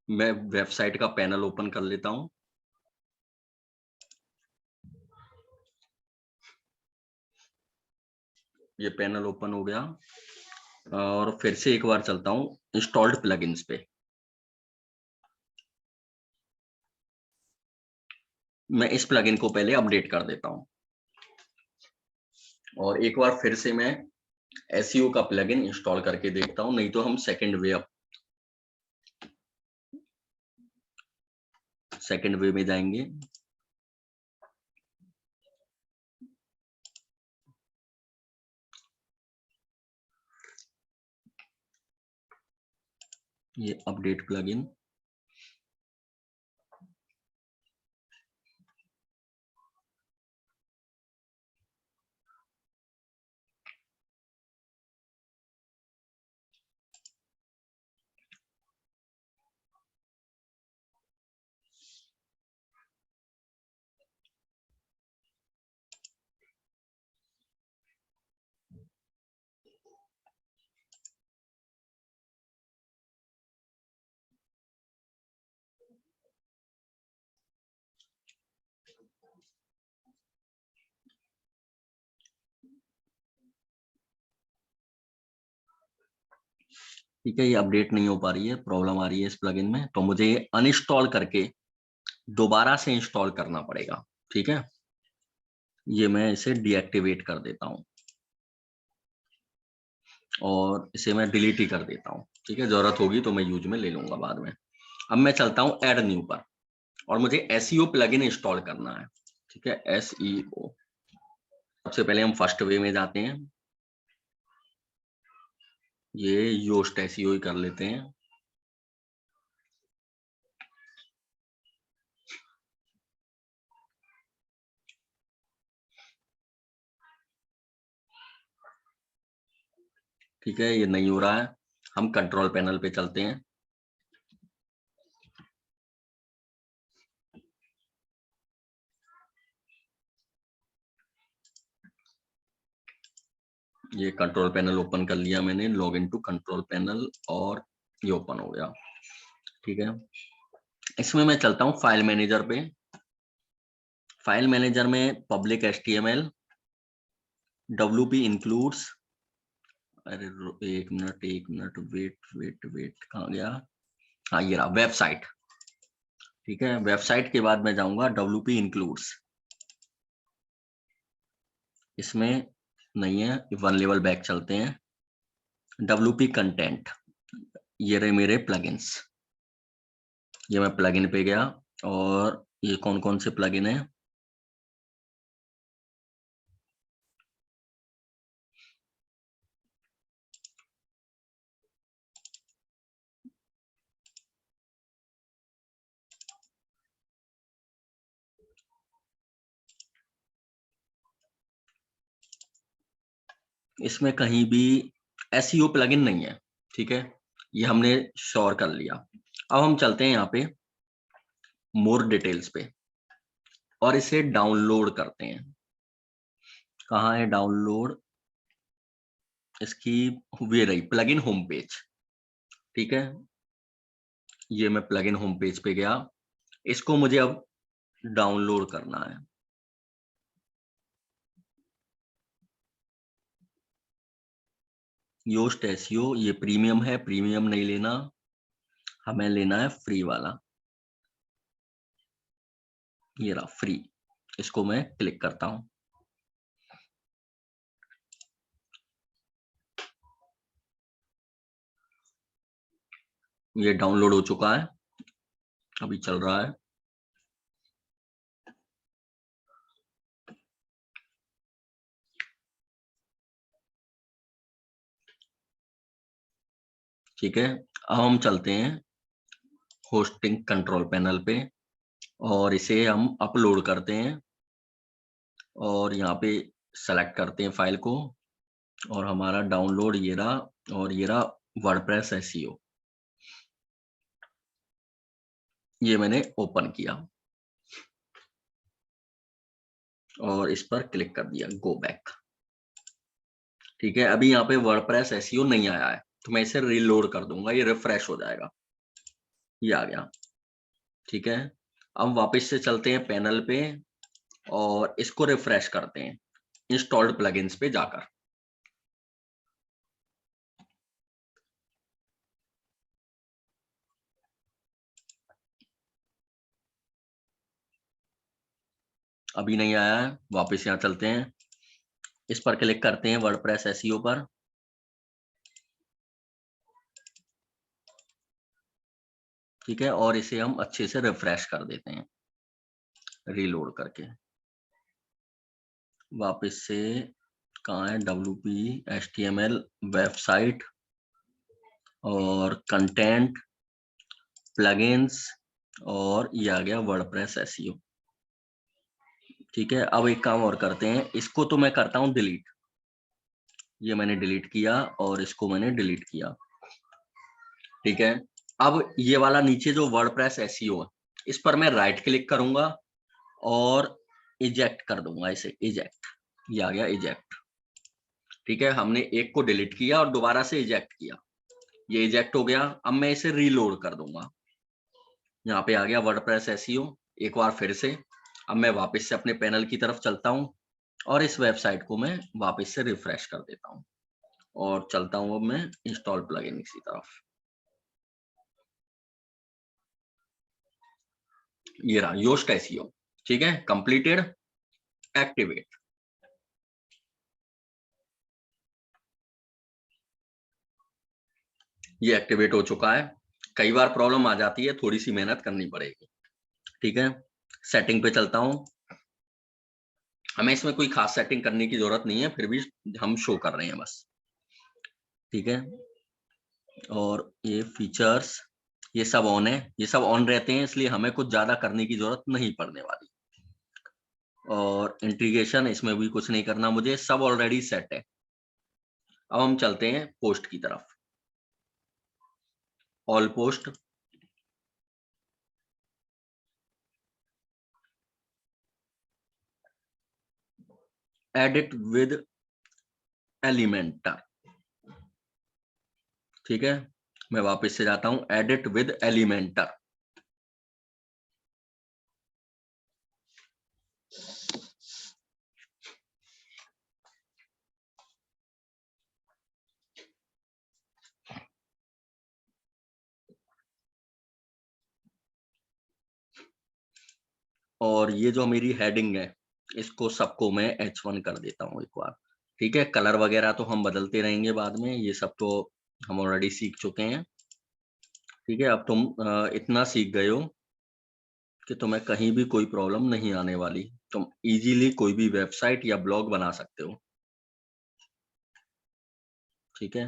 मैं वेबसाइट का panel open कर लेता हूं। ये पैनल ओपन हो गया और फिर से एक बार चलता हूं इंस्टॉल्ड प्लगइन्स पे। मैं इस प्लगइन को पहले अपडेट कर देता हूं और एक बार फिर से मैं एसईओ का प्लगइन इंस्टॉल करके देखता हूं, नहीं तो हम सेकंड वे में जाएंगे। ये अपडेट प्लगइन, ठीक है। ये अपडेट नहीं हो पा रही है, प्रॉब्लम आ रही है इस प्लगइन में, तो मुझे ये अनइंस्टॉल करके दोबारा से इंस्टॉल करना पड़ेगा। ठीक है, ये मैं इसे डीएक्टिवेट कर देता हूँ और इसे मैं डिलीट ही कर देता हूँ। ठीक है, जरूरत होगी तो मैं यूज में ले लूंगा बाद में। अब मैं चलता हूँ ऐड न्यू पर और मुझे एसईओ प्लगइन इंस्टॉल करना है। ठीक है, एसईओ। सबसे पहले हम फर्स्ट वे में जाते हैं, ये योस्ट एसईओ ही कर लेते हैं। ठीक है, ये नहीं हो रहा है, हम कंट्रोल पैनल पे चलते हैं। ये कंट्रोल पैनल ओपन कर लिया मैंने, log in to control panel, और ये ओपन हो गया। ठीक है, इसमें मैं चलता हूँ फाइल मैनेजर पे। फाइल मैनेजर में पब्लिक एचटीएमएल, डब्ल्यूपी इंक्लूड्स, अरे एक मिनट, वेट कहाँ गया? हाँ, ये रहा वेबसाइट। ठीक है, वेबसाइट के बाद मैं जाऊंगा डब्ल्यूपी इंक्लूड्स, इसमें नहीं है, वन लेवल बैक चलते हैं। डब्ल्यूपी कंटेंट, ये रहे मेरे प्लगइन्स। ये मैं प्लगइन पे गया और ये कौन कौन से प्लगइन है, इसमें कहीं भी एसईओ प्लगइन नहीं है। ठीक है, ये हमने श्योर कर लिया। अब हम चलते हैं यहाँ पे मोर डिटेल्स पे और इसे डाउनलोड करते हैं। कहाँ है डाउनलोड? इसकी वे रही प्लगइन होम पेज। ठीक है, ये मैं प्लगइन होम पेज पे गया, इसको मुझे अब डाउनलोड करना है। योस्ट एसईओ, ये प्रीमियम है, प्रीमियम नहीं लेना, हमें लेना है फ्री वाला। ये रहा फ्री, इसको मैं क्लिक करता हूं। ये डाउनलोड हो चुका है, अभी चल रहा है। ठीक है, अब हम चलते हैं होस्टिंग कंट्रोल पैनल पे और इसे हम अपलोड करते हैं और यहाँ पे सेलेक्ट करते हैं फाइल को और हमारा डाउनलोड ये रहा, और ये रहा वर्डप्रेस एसईओ। ये मैंने ओपन किया और इस पर क्लिक कर दिया गो बैक। ठीक है, अभी यहाँ पे वर्डप्रेस एसईओ नहीं आया है, तो मैं इसे रीलोड कर दूंगा, ये रिफ्रेश हो जाएगा। ये आ गया। ठीक है, अब वापस से चलते हैं पैनल पे और इसको रिफ्रेश करते हैं इंस्टॉल्ड प्लगइन्स पे जाकर। अभी नहीं आया है, वापस यहाँ चलते हैं, इस पर क्लिक करते हैं वर्डप्रेस एसईओ पर। ठीक है, और इसे हम अच्छे से रिफ्रेश कर देते हैं रीलोड करके। वापस से कहाँ है, WP HTML वेबसाइट और कंटेंट प्लगइन्स और ये आ गया वर्डप्रेस एसईओ। ठीक है, अब एक काम और करते हैं, इसको तो मैं करता हूं डिलीट। ये मैंने डिलीट किया और इसको मैंने डिलीट किया। ठीक है, अब ये वाला नीचे जो वर्डप्रेस एसईओ है, इस पर मैं राइट क्लिक करूंगा और इजेक्ट कर दूंगा इसे, इजेक्ट। ये आ गया इजेक्ट। ठीक है, हमने एक को डिलीट किया और दोबारा से इजेक्ट किया, ये इजेक्ट हो गया। अब मैं इसे रीलोड कर दूंगा। यहाँ पे आ गया वर्डप्रेस एसईओ एक बार फिर से। अब मैं वापस से अपने पैनल की तरफ चलता हूँ और इस वेबसाइट को मैं वापस से रिफ्रेश कर देता हूँ और चलता हूँ अब मैं इंस्टॉल प्लगइन की तरफ। ये रहा योस्ट एसईओ। ठीक है, कंप्लीटेड, एक्टिवेट। ये एक्टिवेट हो चुका है। कई बार प्रॉब्लम आ जाती है, थोड़ी सी मेहनत करनी पड़ेगी। ठीक है, सेटिंग पे चलता हूँ। हमें इसमें कोई खास सेटिंग करने की जरूरत नहीं है, फिर भी हम शो कर रहे हैं बस। ठीक है, और ये फीचर्स ये सब ऑन है, ये सब ऑन रहते हैं, इसलिए हमें कुछ ज्यादा करने की जरूरत नहीं पड़ने वाली। और इंटीग्रेशन इसमें भी कुछ नहीं करना मुझे, सब ऑलरेडी सेट है। अब हम चलते हैं पोस्ट की तरफ। All post, edit with Elementor. ठीक है, मैं वापस से जाता हूं, एडिट विद एलिमेंटर। और ये जो मेरी हेडिंग है, इसको सबको मैं H1 कर देता हूँ एक बार। ठीक है, कलर वगैरह तो हम बदलते रहेंगे बाद में, ये सब तो हम ऑलरेडी सीख चुके हैं। ठीक है, अब तुम इतना सीख गए हो कि तुम्हें कहीं भी कोई प्रॉब्लम नहीं आने वाली, तुम इजीली कोई भी वेबसाइट या ब्लॉग बना सकते हो। ठीक है,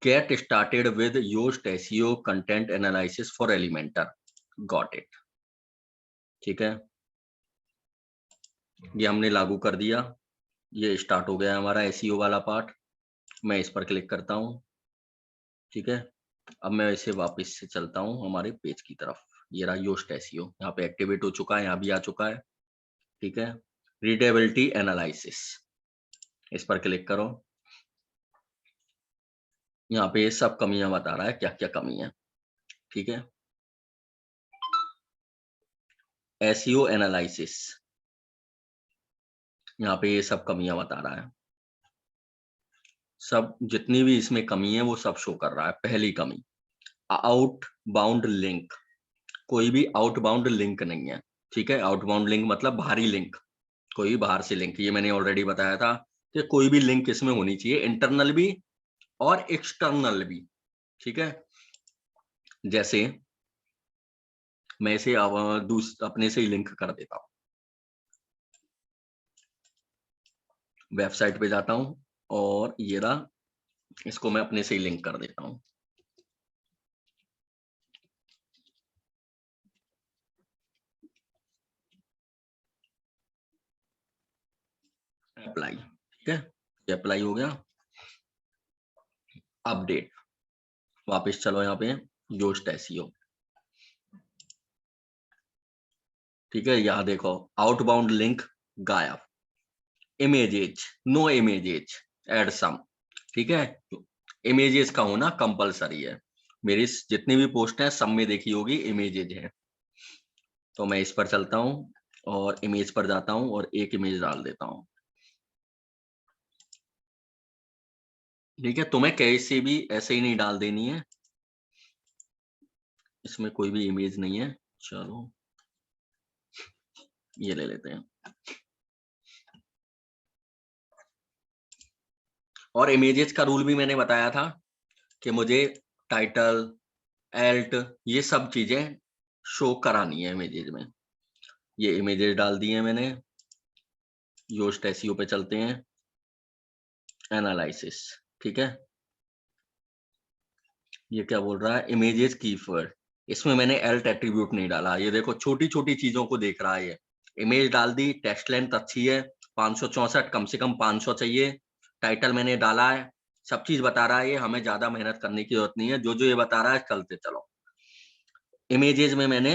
get started with Yoast SEO content analysis for Elementor, got it. ठीक है, ये हमने लागू कर दिया, ये स्टार्ट हो गया हमारा एसईओ वाला पार्ट। मैं इस पर क्लिक करता हूँ। ठीक है, अब मैं इसे वापस से चलता हूँ हमारे पेज की तरफ। ये रहा योस्ट एसईओ, यहाँ पे एक्टिवेट हो चुका है, यहाँ भी आ चुका है। ठीक है, रीडेबिलिटी एनालिसिस, इस पर क्लिक करो। यहाँ पे ये सब कमियां बता रहा है, क्या क्या कमी है। ठीक है, एसईओ एनालिसिस, यहाँ पे ये सब कमियां बता रहा है। सब जितनी भी इसमें कमी है वो सब शो कर रहा है। पहली कमी, आउटबाउंड लिंक, कोई भी आउटबाउंड लिंक नहीं है। ठीक है, आउटबाउंड लिंक मतलब बाहरी लिंक, कोई बाहर से लिंक, ये मैंने ऑलरेडी बताया था कि कोई भी लिंक इसमें होनी चाहिए, इंटरनल भी और एक्सटर्नल भी। ठीक है, जैसे मैं इसे अपने से ही लिंक कर देता हूँ, वेबसाइट पे जाता हूँ और ये रहा, इसको मैं अपने से ही लिंक कर देता हूँ। अप्लाई। ठीक है, ये अप्लाई हो गया। अपडेट, वापस चलो यहाँ पे योस्ट एसईओ। ठीक है, यहाँ देखो आउटबाउंड लिंक गायब, images no images, add some. ठीक है, इमेजेस का होना कंपलसरी है, मेरी जितनी भी पोस्ट हैं सब में देखी होगी इमेजेज है। तो मैं इस पर चलता हूँ और इमेज पर जाता हूँ और एक इमेज डाल देता हूँ। ठीक है, तुम्हें कैसे भी ऐसे ही नहीं डाल देनी है, इसमें कोई भी इमेज नहीं है। चलो ये ले लेते हैं। और इमेजेस का रूल भी मैंने बताया था कि मुझे टाइटल, एल्ट, ये सब चीजें शो करानी है इमेजेस में। ये इमेजेस डाल दी है मैंने। योस्ट एसईओ पे चलते हैं, एनालिसिस। ठीक है, ये क्या बोल रहा है, इमेजेस कीवर्ड। इसमें मैंने एल्ट एट्रीब्यूट नहीं डाला। ये देखो छोटी छोटी चीजों को देख रहा है ये। इमेज डाल दी, टेक्स्ट लेंथ अच्छी है 564, कम से कम 500 चाहिए। टाइटल मैंने डाला है, सब चीज बता रहा है ये, हमें ज्यादा मेहनत करने की जरूरत नहीं है, जो जो ये बता रहा है चलते चलो। इमेजेस में मैंने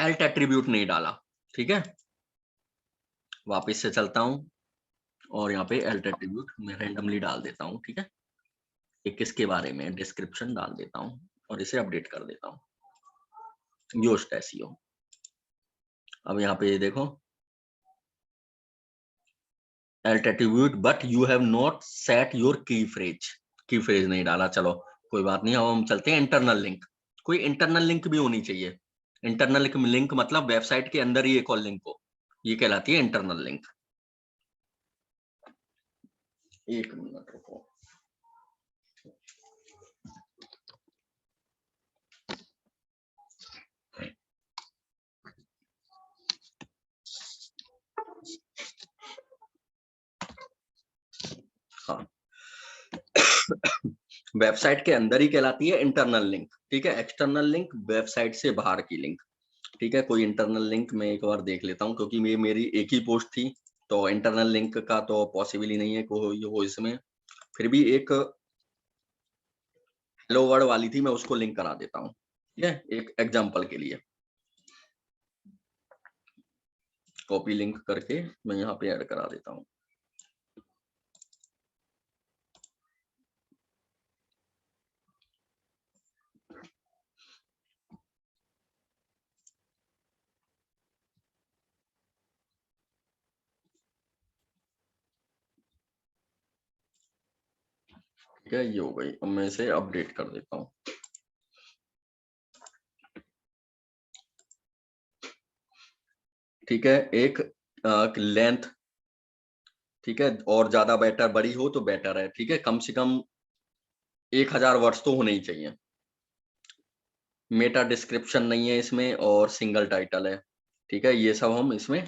एल्ट एट्रीब्यूट नहीं डाला। ठीक है, वापस से चलता हूं और यहाँ पे एल्ट एट्रीब्यूट मैं रैंडमली डाल देता हूँ। ठीक है, एक किसके बारे में डिस्क्रिप्शन डाल देता हूँ और इसे अपडेट कर देता हूँ, योस्ट एसईओ। अब यहाँ पे देखो, Alt attribute but you have not set your की फ्रेज। की फ्रेज नहीं डाला, चलो कोई बात नहीं। अब हम चलते हैं इंटरनल लिंक। कोई इंटरनल लिंक भी होनी चाहिए। इंटरनल लिंक मतलब वेबसाइट के अंदर ही एक और लिंक हो, ये कहलाती है इंटरनल लिंक। एक मिनट रुको। हाँ, वेबसाइट के अंदर ही कहलाती है इंटरनल लिंक। ठीक है, एक्सटर्नल लिंक वेबसाइट से बाहर की लिंक। ठीक है, कोई इंटरनल लिंक मैं एक बार देख लेता हूँ, क्योंकि मेरी एक ही पोस्ट थी तो इंटरनल लिंक का तो पॉसिबल ही नहीं है हो इसमें। फिर भी एक हेलो वर्ड वाली थी, मैं उसको लिंक करा देता हूँ। ठीक है, एक एग्जांपल के लिए कॉपी लिंक करके मैं यहाँ पे ऐड करा देता हूँ। ठीक है, ये हो गई। अब मैं इसे अपडेट कर देता हूँ। ठीक है, एक लेंथ, ठीक है, और ज्यादा बेटर, बड़ी हो तो बेटर है। ठीक है, कम से कम 1000 वर्ड्स तो होने ही चाहिए। मेटा डिस्क्रिप्शन नहीं है इसमें और सिंगल टाइटल है। ठीक है, ये सब हम इसमें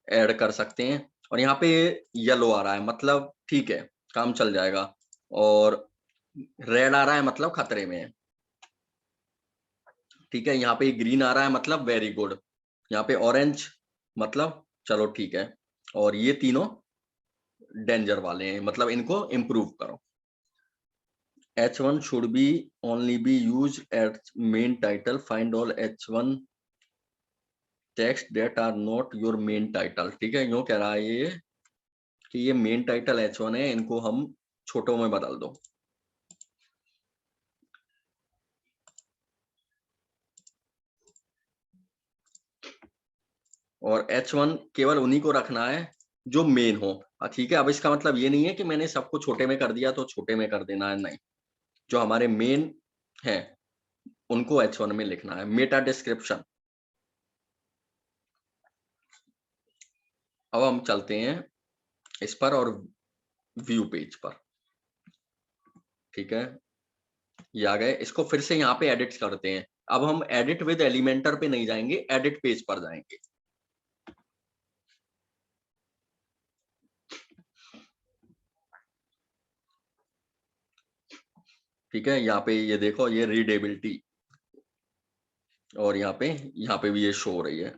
ऐड कर सकते हैं। और यहाँ पे येलो आ रहा है मतलब ठीक है, काम चल जाएगा। और रेड आ रहा है मतलब खतरे में है। ठीक है, यहाँ पे ग्रीन आ रहा है मतलब वेरी गुड। यहाँ पे ऑरेंज मतलब चलो ठीक है। और ये तीनों डेंजर वाले हैं, मतलब इनको इम्प्रूव करो। H1 should be only be used as main title. Find all H1 text that are not your main title. ठीक है, यूं कह रहा है ये कि ये मेन टाइटल H1 है, इनको हम छोटों में बदल दो। और H1 केवल उन्हीं को रखना है जो मेन हो। ठीक है, अब इसका मतलब ये नहीं है कि मैंने सबको छोटे में कर दिया तो छोटे में कर देना है, नहीं। जो हमारे मेन है उनको H1 में लिखना है। Meta description. अब हम चलते हैं इस पर और व्यू पेज पर। ठीक है, ये आ गए। इसको फिर से यहाँ पे एडिट करते हैं। अब हम एडिट विद एलिमेंटर पे नहीं जाएंगे, एडिट पेज पर जाएंगे। ठीक है, यहाँ पे ये देखो, ये रीडेबिलिटी, और यहाँ पे भी ये शो हो रही है।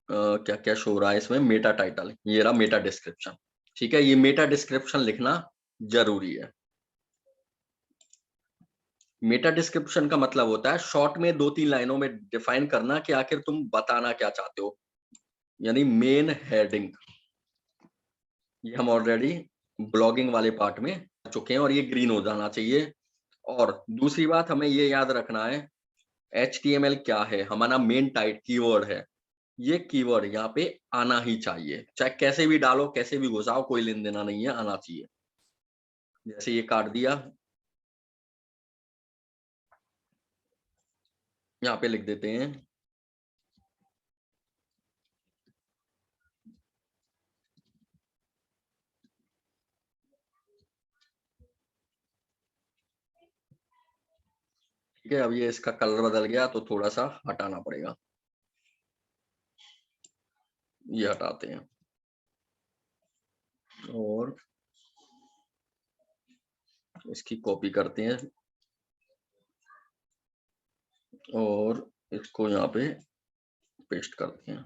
क्या क्या शो हो रहा है इसमें, मेटा टाइटल, ये रहा मेटा डिस्क्रिप्शन। ठीक है, ये मेटा डिस्क्रिप्शन लिखना जरूरी है। मेटा डिस्क्रिप्शन का मतलब होता है शॉर्ट में 2-3 लाइनों में डिफाइन करना कि आखिर तुम बताना क्या चाहते हो, यानी मेन हेडिंग। ये हम ऑलरेडी ब्लॉगिंग वाले पार्ट में आ चुके हैं और ये ग्रीन हो जाना चाहिए। और दूसरी बात हमें ये याद रखना है, HTML क्या है, हमारा मेन टाइप कीवर्ड है। ये कीवर्ड यहाँ पे आना ही चाहिए, चाहे कैसे भी डालो, कैसे भी घुसाओ, कोई लेन देना नहीं है, आना चाहिए। जैसे ये काट दिया, यहाँ पे लिख देते हैं ठीक है। अब ये इसका कलर बदल गया तो थोड़ा सा हटाना पड़ेगा, ये हटाते हैं और इसकी कॉपी करते हैं और इसको यहाँ पे पेस्ट करते हैं।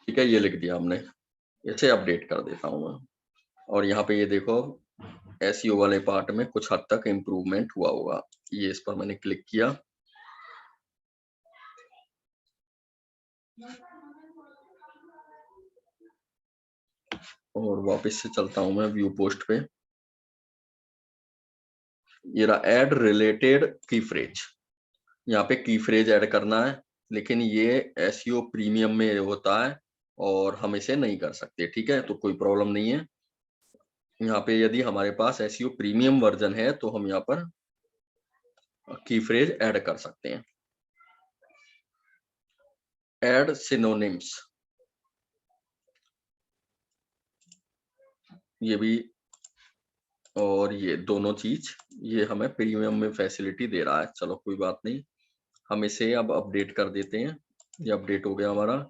ठीक है, ये लिख दिया हमने, इसे अपडेट कर देता हूँ मैं। और यहाँ पे ये देखो SEO वाले पार्ट में कुछ हद तक इम्प्रूवमेंट हुआ होगा। ये इस पर मैंने क्लिक किया और वापस से चलता हूं मैं व्यू पोस्ट पे। ये रहा ऐड रिलेटेड की फ्रेज, यहाँ पे की फ्रेज ऐड करना है, लेकिन ये SEO प्रीमियम में होता है और हम इसे नहीं कर सकते। ठीक है, तो कोई प्रॉब्लम नहीं है। यहाँ पे यदि हमारे पास SEO प्रीमियम वर्जन है तो हम यहाँ पर की फ्रेज ऐड कर सकते हैं। ऐड सिनोनिम्स, ये भी, और ये दोनों चीज ये हमें प्रीमियम में फैसिलिटी दे रहा है। चलो कोई बात नहीं, हम इसे अब अपडेट कर देते हैं। ये अपडेट हो गया हमारा।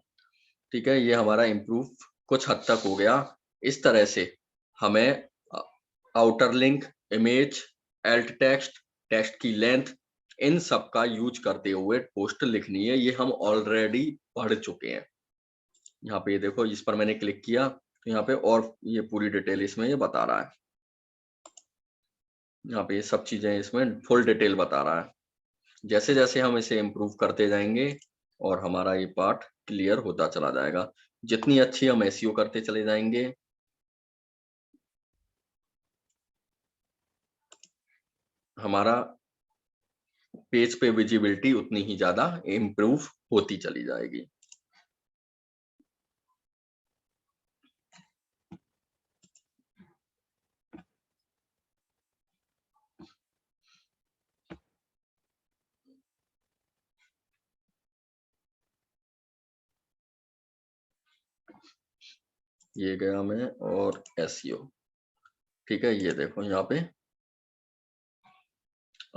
ठीक है, ये हमारा इम्प्रूव कुछ हद तक हो गया। इस तरह से हमें outer link, image, Alt text, text की लेंथ, इन सब का यूज करते हुए पोस्ट लिखनी है। ये हम ऑलरेडी पढ़ चुके हैं। यहाँ पे ये देखो, इस पर मैंने क्लिक किया तो यहाँ पे और ये पूरी डिटेल इसमें ये बता रहा है। यहाँ पे ये सब चीजें इसमें फुल डिटेल बता रहा है। जैसे जैसे हम इसे इम्प्रूव करते जाएंगे और हमारा ये पार्ट क्लियर होता चला जाएगा। जितनी अच्छी हम SEO करते चले जाएंगे, हमारा पेज पे विजिबिलिटी उतनी ही ज्यादा इम्प्रूव होती चली जाएगी। ये गया मैं और SEO। ठीक है, ये देखो यहाँ पे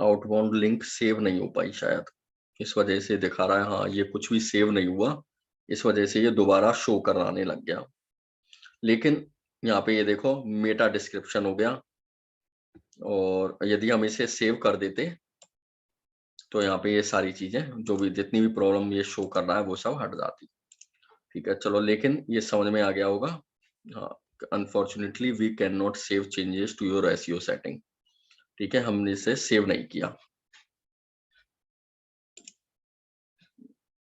आउटबाउंड लिंक सेव नहीं हो पाई शायद, इस वजह से दिखा रहा है। हाँ, ये कुछ भी सेव नहीं हुआ, इस वजह से ये दोबारा शो कराने लग गया। लेकिन यहाँ पे ये देखो मेटा डिस्क्रिप्शन हो गया, और यदि हम इसे सेव कर देते तो यहाँ पे ये सारी चीजें जो भी जितनी भी प्रॉब्लम ये शो कर रहा है वो सब हट जाती। ठीक है, चलो, लेकिन ये समझ में आ गया होगा। हाँ, unfortunately we can not save changes to your SEO setting. ठीक है, हमने इसे सेव नहीं किया।